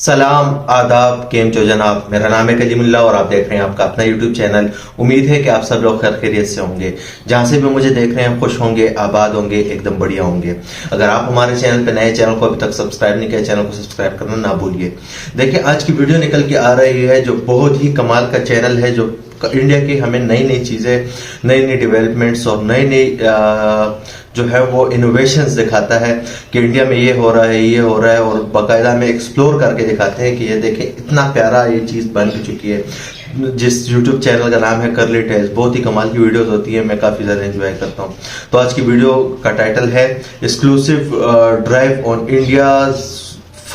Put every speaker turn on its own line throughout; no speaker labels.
सलाम आदाब केम चो जनाब। मेरा नाम है कलीमुल्लाह और आप देख रहे हैं आपका अपना यूट्यूब चैनल। उम्मीद है कि आप सब लोग खैर खैरियत से होंगे। जहां से भी मुझे देख रहे हैं खुश होंगे, आबाद होंगे, एकदम बढ़िया होंगे। अगर आप हमारे चैनल पे नए, चैनल को अभी तक सब्सक्राइब नहीं किया, चैनल को सब्सक्राइब करना ना भूलिए। देखिए आज की वीडियो निकल के आ रही है जो बहुत ही कमाल का चैनल है, जो इंडिया की हमें नई नई चीजें, नई नई डेवलपमेंट्स और नई नई जो है वो इनोवेशंस दिखाता है कि इंडिया में ये हो रहा है, ये हो रहा है, और बाकायदा में एक्सप्लोर करके दिखाते हैं कि ये देखें इतना प्यारा ये चीज बन चुकी है। जिस YouTube चैनल का नाम है करली टेल्स, बहुत ही कमाल की वीडियोस होती है, मैं काफी ज्यादा एंजॉय करता हूँ। तो आज की वीडियो का टाइटल है exclusive drive on India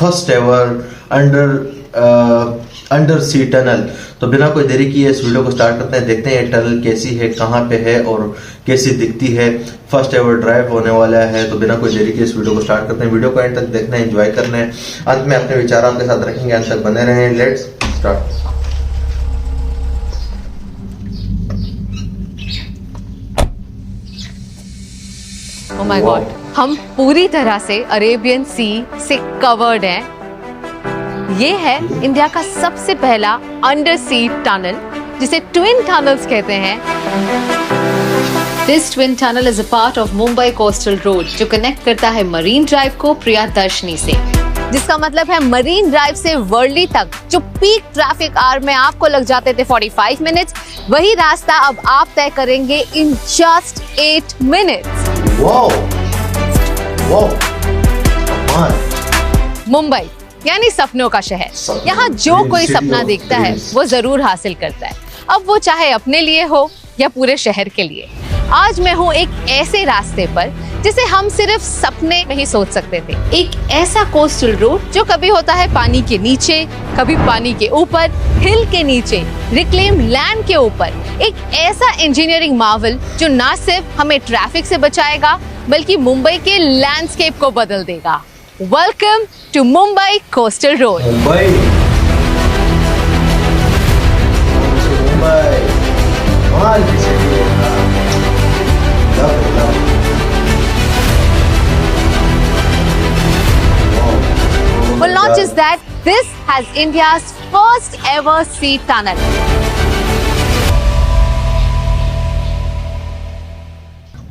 first ever undersea tunnel. तो बिना कोई देरी किए इस वीडियो को स्टार्ट करते हैं, देखते हैं ये टनल कैसी है, कहाँ पे है और कैसी दिखती है। फर्स्ट एवर ड्राइव होने वाला है, तो बिना कोई देरी किए इस वीडियो को स्टार्ट करते हैं। वीडियो को एंड तक देखना है, एंजॉय करना है, अंत में अपने विचार आपके साथ रखेंगे, अंत तक बने रहें। Let's start.
Oh my God, हम पूरी तरह से अरेबियन सी से कवर्ड हैं। ये है इंडिया का सबसे पहला अंडर सी टनल, जिसे ट्विन टनल्स कहते हैं। This twin tunnel is a part of Mumbai coastal road, जो कनेक्ट करता है मरीन ड्राइव को प्रियदर्शनी से, जिसका मतलब है मरीन ड्राइव से वर्ली तक जो पीक ट्रैफिक आवर में आपको लग जाते थे 45 मिनट्स, वही रास्ता अब आप तय करेंगे इन जस्ट 8 मिनट्स। मुंबई यानी सपनों का शहर। यहाँ जो कोई सपना देखता है वो जरूर हासिल करता है, अब वो चाहे अपने लिए हो या पूरे शहर के लिए। आज मैं हूँ एक ऐसे रास्ते पर जिसे हम सिर्फ सपने में ही सोच सकते थे। एक ऐसा कोस्टल रोड जो कभी होता है पानी के नीचे, कभी पानी के ऊपर, हिल के नीचे, रिक्लेम लैंड के ऊपर। एक ऐसा इंजीनियरिंग मार्वल जो ना सिर्फ हमें ट्रैफिक से बचाएगा बल्कि मुंबई के लैंडस्केप को बदल देगा। Welcome to Mumbai Coastal Road.
Mumbai कमाल की सिटी है।
Well, not just that, this has India's first ever sea tunnel.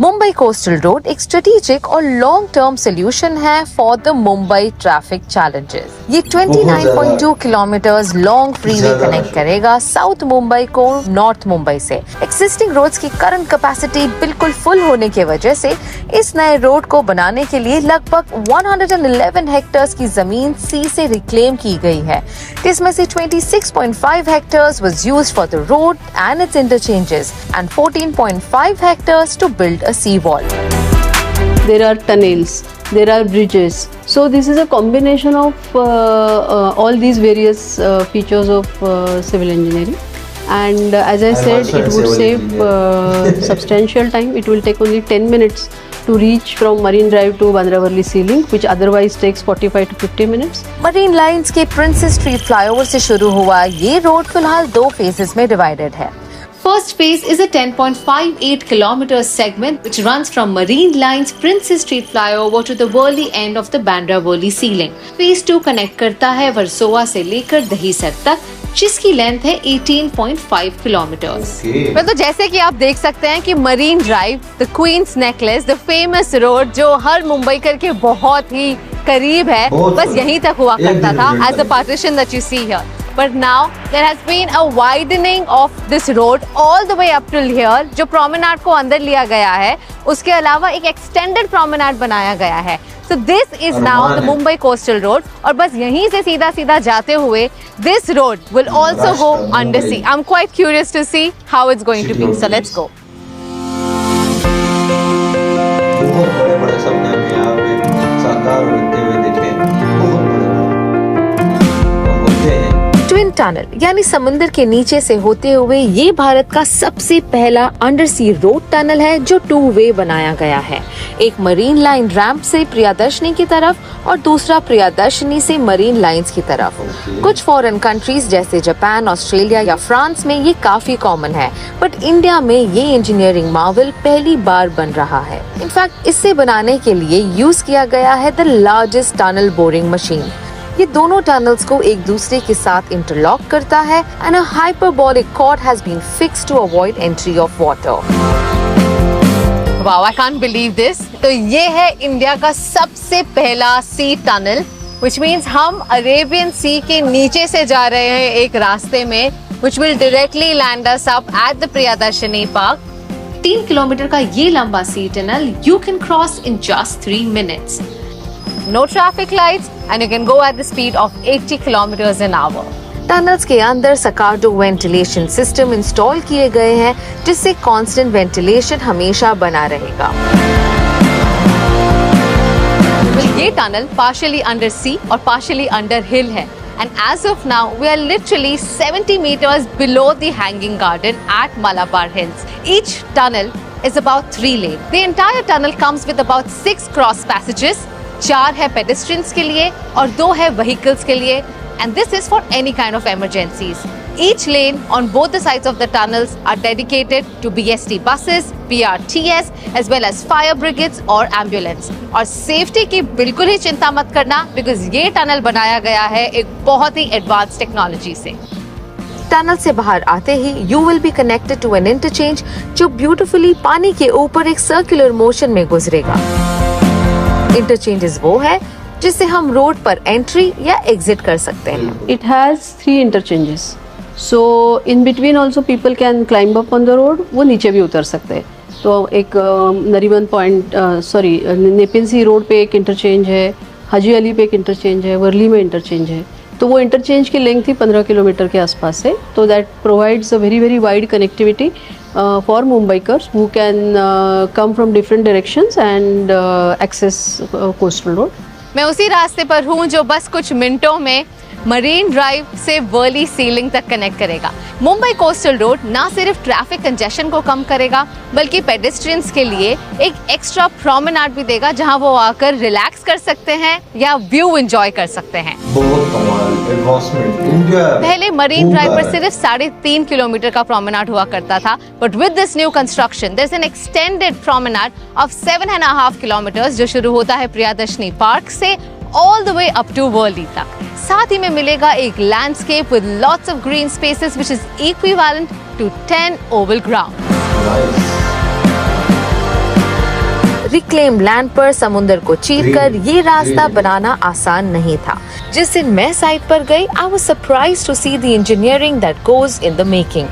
Mumbai coastal road एक स्ट्रेटेजिक और लॉन्ग टर्म सोल्यूशन है for the Mumbai traffic challenges. ये 29.2 किलोमीटर्स लॉन्ग फ्रीवे कनेक्ट करेगा south Mumbai को north Mumbai से। एक्सिस्टिंग रोड्स की करंट कैपेसिटी बिल्कुल full होने की वजह से इस नए रोड को बनाने के लिए लगभग 111 हेक्टेयर्स की जमीन सी से रिक्लेम की गई है, जिसमें से 26.5 hectares was used for the road and its interchanges and 14.5 hectares to build a sea wall.
There are tunnels, there are bridges. So this is a combination of all these various features of civil engineering. And as I said, it would save substantial time. It will take only 10 minutes to reach from Marine Drive to Bandra Worli Sea Link, which otherwise takes 45 to 50 minutes.
Marine Lines के Princess Street flyover से शुरू हुआ ये road फिलहाल 2 phases में divided है। First phase is a 10.58 kilometer segment which runs from Marine Lines Princess Street flyover to the Worli end of the Bandra Worli Sea Link. Phase 2 connect करता है वर्सोवा से लेकर दहीसर तक, जिसकी लेंथ है 18.5 किलोमीटर्स। तो जैसे कि आप देख सकते हैं कि Marine Drive, the Queen's Necklace, the famous road जो हर मुंबईकर के बहुत ही करीब है, बस यहीं तक हुआ करता था as the partition that you see here. But now there has been a widening of this road all the way up till here, जो promenade को अंदर लिया गया है। उसके अलावा एक extended promenade बनाया गया है। So this is now the Mumbai Coastal Road, और बस यहीं से सीधा सीधा जाते हुए this road will also go under sea. I'm quite curious to see how it's going to be. So let's go.
बहुत बड़े-बड़े सपने हमें यहाँ पे साकार होते हुए दिखे। बहुत बड़े होते हैं।
ट्विन टनल यानी समुद्र के नीचे से होते हुए ये भारत का सबसे पहला अंडर सी रोड टनल है जो 2 वे बनाया गया है। एक मरीन लाइन रैंप से प्रियदर्शनी की तरफ और दूसरा प्रियदर्शनी से मरीन लाइंस की तरफ। कुछ फॉरेन कंट्रीज जैसे जापान, ऑस्ट्रेलिया या फ्रांस में ये काफी कॉमन है, बट इंडिया में ये इंजीनियरिंग मार्वल पहली बार बन रहा है। इनफैक्ट इससे बनाने के लिए यूज किया गया है the largest tunnel boring machine. ये दोनों टनल्स को एक दूसरे के साथ इंटरलॉक करता है and a hyperbolic cord has been fixed to avoid entry of water. Wow, I can't believe this. तो ये है इंडिया का सबसे पहला सी टनल, व्हिच मींस हम अरेबियन सी के नीचे से जा रहे हैं एक रास्ते में, which will directly land us up at the Priyadarshini park. 3 kilometre का ये लंबा sea tunnel you can cross in just 3 minutes. No traffic lights and you can go at the speed of 80 kilometres an hour. Tunnels के अंदर सकार्डो ventilation system install किए गए हैं, जिससे constant ventilation हमेशा बना रहेगा। ये टनल पार्शियली अंडर सी और पार्शियली अंडर हिल है, and as of now we are literally 70 meters below the hanging garden at Malabar Hills. Each tunnel is about 3 lane. The entire tunnel comes with about 6 cross passages. 4 है pedestrians के लिए और 2 है vehicles के लिए, and this is for any kind of emergencies. Each lane on both the sides of the tunnels are dedicated to BST buses, PRTS as well as fire brigades or ambulance. और safety की बिल्कुल ही चिंता मत करना, because ये tunnel बनाया गया है एक बहुत ही एडवांस टेक्नोलॉजी से। टनल से बाहर आते ही you will be connected to an interchange जो ब्यूटिफुली पानी के ऊपर एक सर्कुलर मोशन में गुजरेगा। इंटरचेंजेस वो है जिससे हम रोड पर एंट्री या एग्जिट कर सकते हैं।
It has 3 interchanges. So in between also people can climb up on the road. वो नीचे भी उतर सकते हैं। तो एक नरीमन पॉइंट नेपिन सी रोड पे एक इंटरचेंज है, हाजी अली पे एक इंटरचेंज है, वर्ली में इंटरचेंज है। तो वो इंटरचेंज की लेंथ ही 15 किलोमीटर के आसपास है। तो that provides a very very wide connectivity for Mumbaikars who can come from different directions and access coastal road.
मैं उसी रास्ते पर हूँ जो बस कुछ मिनटों में मरीन ड्राइव से वर्ली सीलिंग तक कनेक्ट करेगा। मुंबई कोस्टल रोड ना सिर्फ ट्रैफिक कंजेशन को कम करेगा, बल्कि पेडेस्ट्रियंस के लिए एक एक्स्ट्रा प्रोमेनाड भी देगा जहां वो आकर रिलैक्स कर सकते हैं या व्यू एंजॉय कर सकते हैं।
बहुत कमाल एडवांसमेंट इंडिया।
पहले मरीन ड्राइव पर सिर्फ 3.5 किलोमीटर का प्रोमेनाड हुआ करता था, but with this new construction there is an extended promenade of 7.5 kilometres जो शुरू होता है प्रियदर्शनी पार्क से all the way up to Worli तक। साथ ही में मिलेगा एक landscape with lots of green spaces which is equivalent to 10 oval ground। Reclaim land पर समुंदर को चीरकर ये रास्ता बनाना आसान नहीं था। जिस दिन मैं साइट पर गई, I was surprised to see the engineering that goes in the making।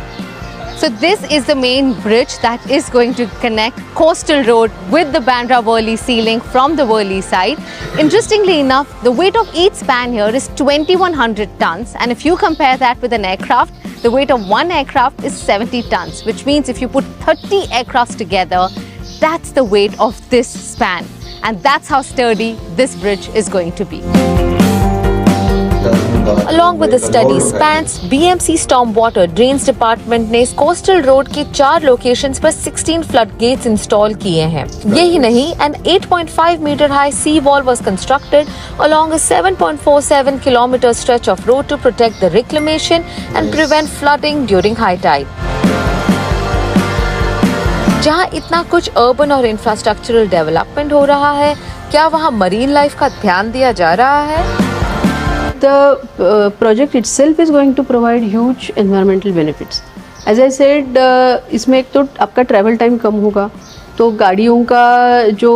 So this is the main bridge that is going to connect Coastal Road with the Bandra Worli sea link from the Worli side. Interestingly enough, the weight of each span here is 2100 tons, and if you compare that with an aircraft, the weight of one aircraft is 70 tons, which means if you put 30 aircrafts together, that's the weight of this span, and that's how sturdy this bridge is going to be। Along with the study spans, BMC Stormwater Drains Department ने coastal road के 4 locations पर 16 flood gets install किए हैं। यही नहीं, an 8.5 meter high sea wall was constructed along a 7.47 kilometer stretch of road to protect the reclamation and prevent flooding during high tide। जहां इतना कुछ अर्बन और इंफ्रास्ट्रक्चरल डेवलपमेंट हो रहा है, क्या वहां मरीन लाइफ का ध्यान दिया जा रहा है?
The project itself is going to provide huge environmental benefits. As I said, इसमें एक तो आपका ट्रैवल टाइम कम होगा, तो गाड़ियों का जो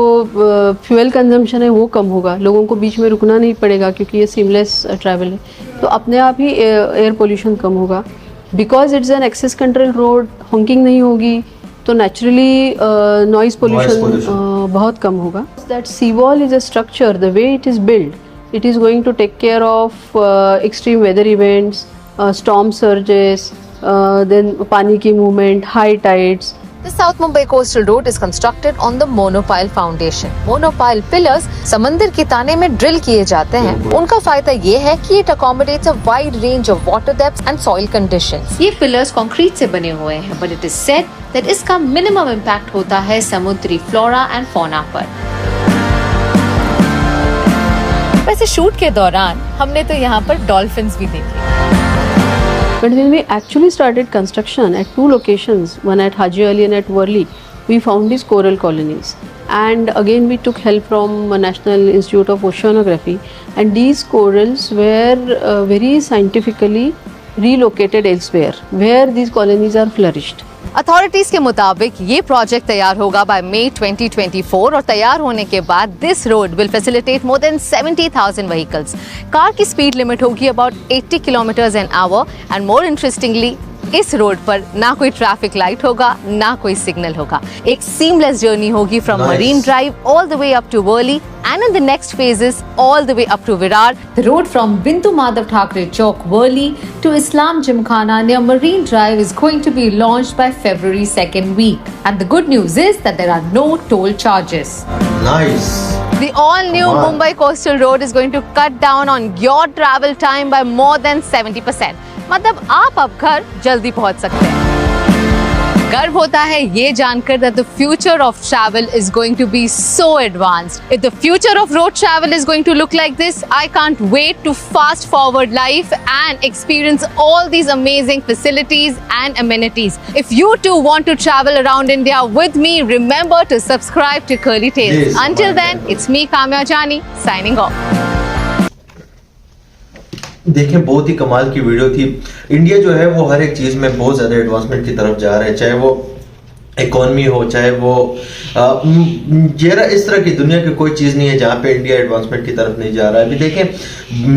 फ्यूल कंजम्पशन है वो कम होगा, लोगों को बीच में रुकना नहीं पड़ेगा क्योंकि ये सीमलेस ट्रैवल है, तो अपने आप ही एयर पोल्यूशन कम होगा। Because it's an access control road, honking नहीं होगी, तो नेचुरली नॉइज पोल्यूशन बहुत कम होगा। That sea wall is a structure, the way it is build, it is going to take care of extreme weather events, storm surges, then pani ki movement, high tides.
The South Mumbai Coastal Road is constructed on the monopile foundation. Monopile pillars समंदर के ताने में drill किए जाते हैं। उनका फायदा ये है कि it accommodates a wide range of water depths and soil conditions। ये पिलर्स कंक्रीट से बने हुए हैं, but it is said that इसका मिनिमम इम्पैक्ट होता है समुद्री फ्लोरा एंड फौना पर। वैसे शूट के दौरान हमने तो यहाँ पर डॉल्फिन्स भी देखे।
But when we actually started construction at 2 locations, one at Haji Ali and at Worli, we found these coral colonies. and again we took help from National Institute of Oceanography, and these corals were very scientifically relocated elsewhere where these colonies are flourished.
Authorities के मुताबिक ये project तैयार होगा bye मई 2024 और तैयार होने के बाद this road will facilitate more than 70,000 vehicles. Car की स्पीड लिमिट होगी about 80 kilometres an hour and more interestingly इस रोड पर ना कोई ट्रैफिक लाइट होगा ना कोई सिग्नल होगा। एक सीमलेस जर्नी होगी from Marine Drive all the way up to Worli and in the next phases all the way up to Virar. The road from Bindu Madhav Thackeray Chowk, Worli to Islam Gymkhana near Marine Drive is going to be launched by February 2nd week. And the good news is that there are no toll charges.
Nice.
The all-new Mumbai Coastal Road is going to cut down on your travel time by more than 70%. मतलब आप अब घर जल्दी पहुंच सकते हैं। गर्व होता है ये जानकर that the future of travel is going to be so advanced. If the future of road travel is going to look like this, I can't wait to fast forward life and experience all these amazing facilities and amenities. If you too want to travel around India with me, remember to subscribe to Curly Tales.
Yes,
Until then, it's me Kamya Jani signing off.
देखें, बहुत ही कमाल की video थी। India जो है वो हर एक चीज में बहुत ज्यादा एडवांसमेंट की तरफ जा रहा है, चाहे वो इकोनॉमी हो, चाहे वो जरा इस तरह की दुनिया की कोई चीज नहीं है जहां पे इंडिया एडवांसमेंट की तरफ नहीं जा रहा है। अभी देखें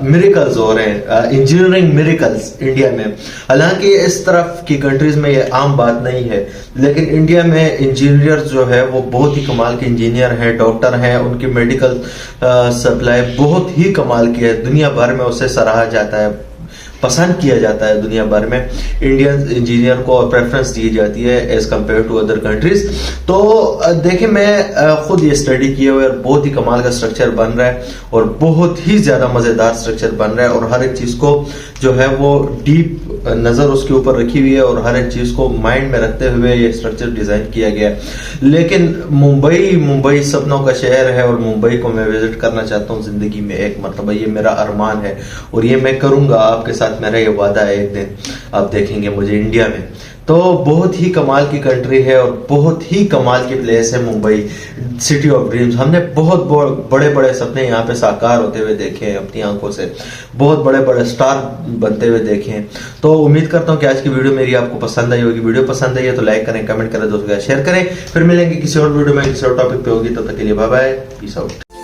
मिरेकल्स हो रहे हैं, इंजीनियरिंग मिरेकल्स इंडिया में। हालांकि इस तरफ की कंट्रीज में ये आम बात नहीं है, लेकिन इंडिया में इंजीनियर जो है वो बहुत ही कमाल के इंजीनियर हैं, डॉक्टर हैं, उनकी मेडिकल सप्लाई बहुत ही कमाल की है। दुनिया भर में उसे सराहा जाता है, पसंद किया जाता है दुनिया भर में। इंडियन इंजीनियर को प्रेफरेंस दी जाती है as compared to other countries. तो देखिए, मैं खुद ये स्टडी किए हुए और बहुत ही कमाल का स्ट्रक्चर बन रहा है और बहुत ही ज्यादा मजेदार स्ट्रक्चर बन रहा है और हर एक चीज को जो है वो डीप नजर उसके ऊपर रखी हुई है और हर एक चीज को माइंड में रखते हुए ये स्ट्रक्चर डिजाइन किया गया है। लेकिन मुंबई सपनों का शहर है और मुंबई को मैं विजिट करना चाहता हूँ जिंदगी में एक मरतबा। ये मेरा अरमान है और ये मैं करूंगा, आपके साथ मेरा ये वादा है। एक दिन आप देखेंगे मुझे इंडिया में। तो बहुत ही कमाल की कंट्री है और बहुत ही कमाल की प्लेस है मुंबई, सिटी ऑफ ड्रीम्स। हमने बहुत बड़े बड़े सपने यहाँ पे साकार होते हुए देखे हैं अपनी आंखों से, बहुत बड़े बड़े स्टार बनते हुए देखे हैं। तो उम्मीद करता हूँ कि आज की वीडियो मेरी आपको पसंद आई होगी। वीडियो पसंद आई है तो लाइक करें, कमेंट करें, दोस्तों के साथ शेयर करें। फिर मिलेंगे किसी और वीडियो में किसी और टॉपिक पे होगी। तब तक के लिए बाय बाय, पीस आउट।